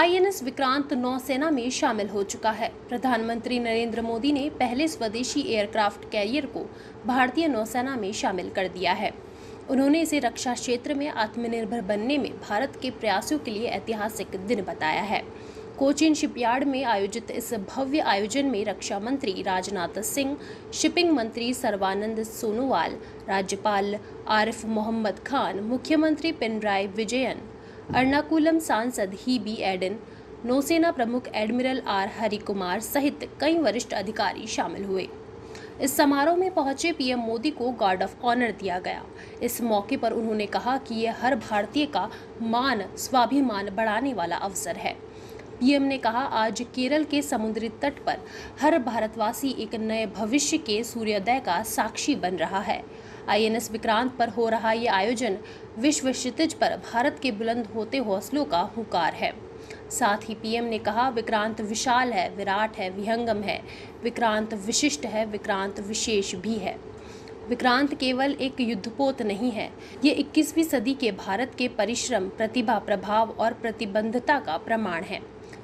INS Vikrant नौसेना में शामिल हो चुका है। प्रधानमंत्री नरेंद्र मोदी ने पहले स्वदेशी एयरक्राफ्ट कैरियर को भारतीय नौसेना में शामिल कर दिया है। उन्होंने इसे रक्षा क्षेत्र में आत्मनिर्भर बनने में भारत के प्रयासों के लिए ऐतिहासिक दिन बताया है। कोचीन शिपयार्ड में आयोजित इस भव्य आयोजन में रक्षा मंत्री राजनाथ सिंह, शिपिंग मंत्री सर्बानंद सोनोवाल, राज्यपाल आरिफ मोहम्मद खान, मुख्यमंत्री पिनराई विजयन, एर्नाकुलम सांसद हीबी एडन, नौसेना प्रमुख एडमिरल आर हरिकुमार सहित कई वरिष्ठ अधिकारी शामिल हुए। इस समारोह में पहुंचे पीएम मोदी को गार्ड ऑफ ऑनर दिया गया। इस मौके पर उन्होंने कहा कि यह हर भारतीय का मान स्वाभिमान बढ़ाने वाला अवसर है। पीएम ने कहा, आज केरल के समुद्री तट पर हर भारतवासी एक नए भविष्य के सूर्योदय का साक्षी बन रहा है। आईएनएस विक्रांत पर हो रहा ये आयोजन विश्व क्षितिज पर भारत के बुलंद होते हौसलों का हुंकार है। साथ ही पीएम ने कहा, विक्रांत विशाल है, विराट है, विहंगम है, विक्रांत विशिष्ट है, विक्रांत विशेष भी है। विक्रांत केवल एक युद्धपोत नहीं है, ये 21वीं सदी के भारत के परिश्रम, प्रतिभा, प्रभाव और प्रतिबद्धता का प्रमाण है।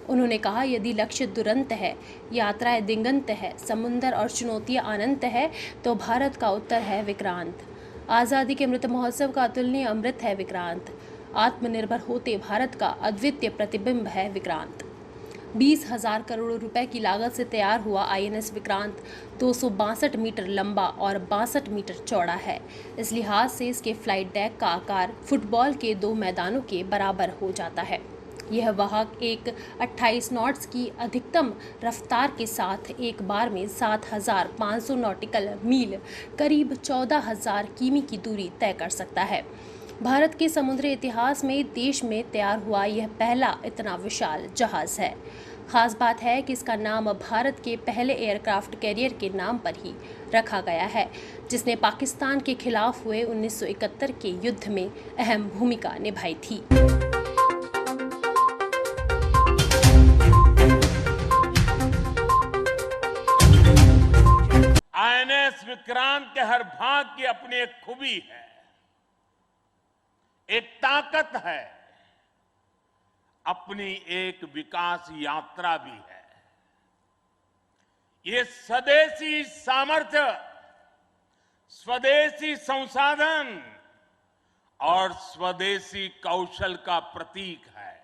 उन्होंने कहा, यदि लक्ष्य दुरंत है, यात्राएं दिगंत है, समुद्र और चुनौतियां अनंत है, तो भारत का उत्तर है विक्रांत। आज़ादी के अमृत महोत्सव का अतुलनीय अमृत है विक्रांत। आत्मनिर्भर होते भारत का अद्वितीय प्रतिबिंब है विक्रांत। 20,000 करोड़ रुपए की लागत से तैयार हुआ आईएनएस विक्रांत 262 मीटर लंबा और 62 मीटर चौड़ा है। इस लिहाज से इसके फ्लाइट डेक का आकार फुटबॉल के 2 मैदानों के बराबर हो जाता है। यह वाहक एक 28 नॉट्स की अधिकतम रफ्तार के साथ एक बार में 7,500 नॉटिकल मील, करीब 14,000 किमी की दूरी तय कर सकता है। भारत के समुद्री इतिहास में देश में तैयार हुआ यह पहला इतना विशाल जहाज है। खास बात है कि इसका नाम भारत के पहले एयरक्राफ्ट कैरियर के नाम पर ही रखा गया है, जिसने पाकिस्तान के खिलाफ हुए 1971 के युद्ध में अहम भूमिका निभाई थी। आईएनएस विक्रांत के हर भाग की अपनी एक खूबी है, एक ताकत है, अपनी एक विकास यात्रा भी है। ये स्वदेशी सामर्थ्य, स्वदेशी संसाधन और स्वदेशी कौशल का प्रतीक है।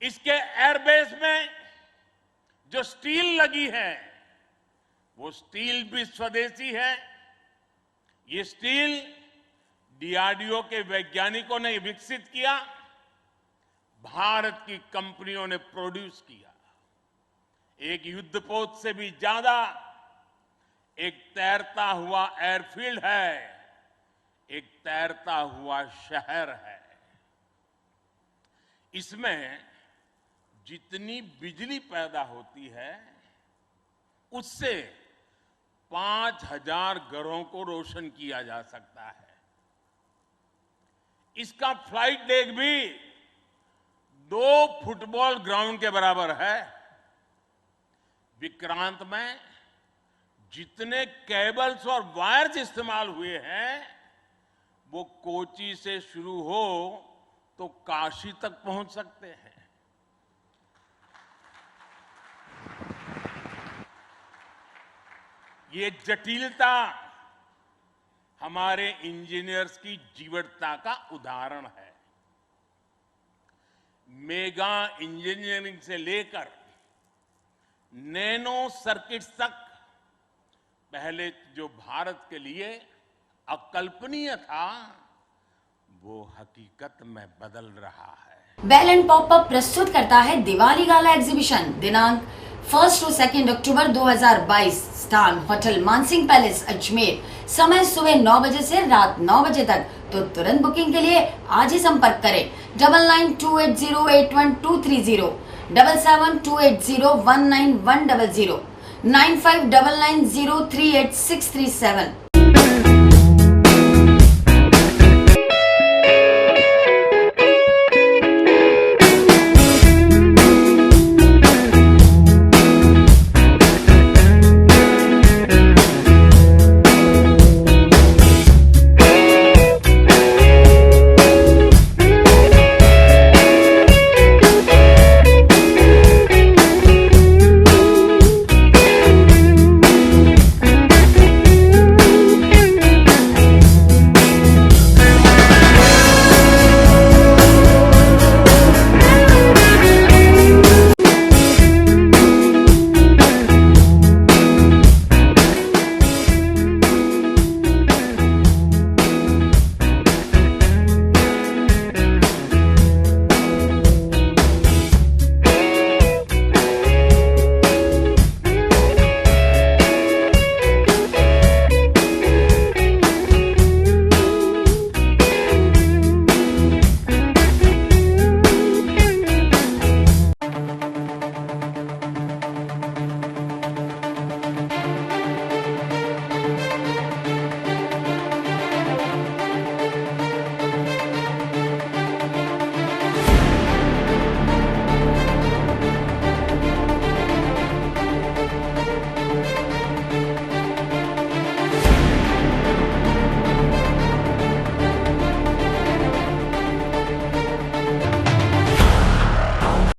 इसके एयरबेस में जो स्टील लगी है, वो स्टील भी स्वदेशी है। ये स्टील डीआरडीओ के वैज्ञानिकों ने विकसित किया, भारत की कंपनियों ने प्रोड्यूस किया। एक युद्धपोत से भी ज्यादा एक तैरता हुआ एयरफील्ड है, एक तैरता हुआ शहर है। इसमें जितनी बिजली पैदा होती है, उससे 5,000 घरों को रोशन किया जा सकता है। इसका फ्लाइट डेक भी 2 फुटबॉल ग्राउंड के बराबर है। विक्रांत में जितने केबल्स और वायर्स इस्तेमाल हुए हैं, वो कोची से शुरू हो तो काशी तक पहुंच सकते हैं। ये जटिलता हमारे इंजीनियर्स की जीवटता का उदाहरण है। मेगा इंजीनियरिंग से लेकर नैनो सर्किट्स तक पहले जो भारत के लिए अकल्पनीय था, वो हकीकत में बदल रहा है। बेल एंड पॉपअप प्रस्तुत करता है दिवाली गाला एग्जीबिशन। दिनांक 1 से 2 अक्टूबर 2022। स्थान होटल मानसिंह पैलेस अजमेर। समय सुबह 9 बजे से रात 9 बजे तक। तो तुरंत बुकिंग के लिए आज ही संपर्क करें 9928081230, 7728019100, 9599038637।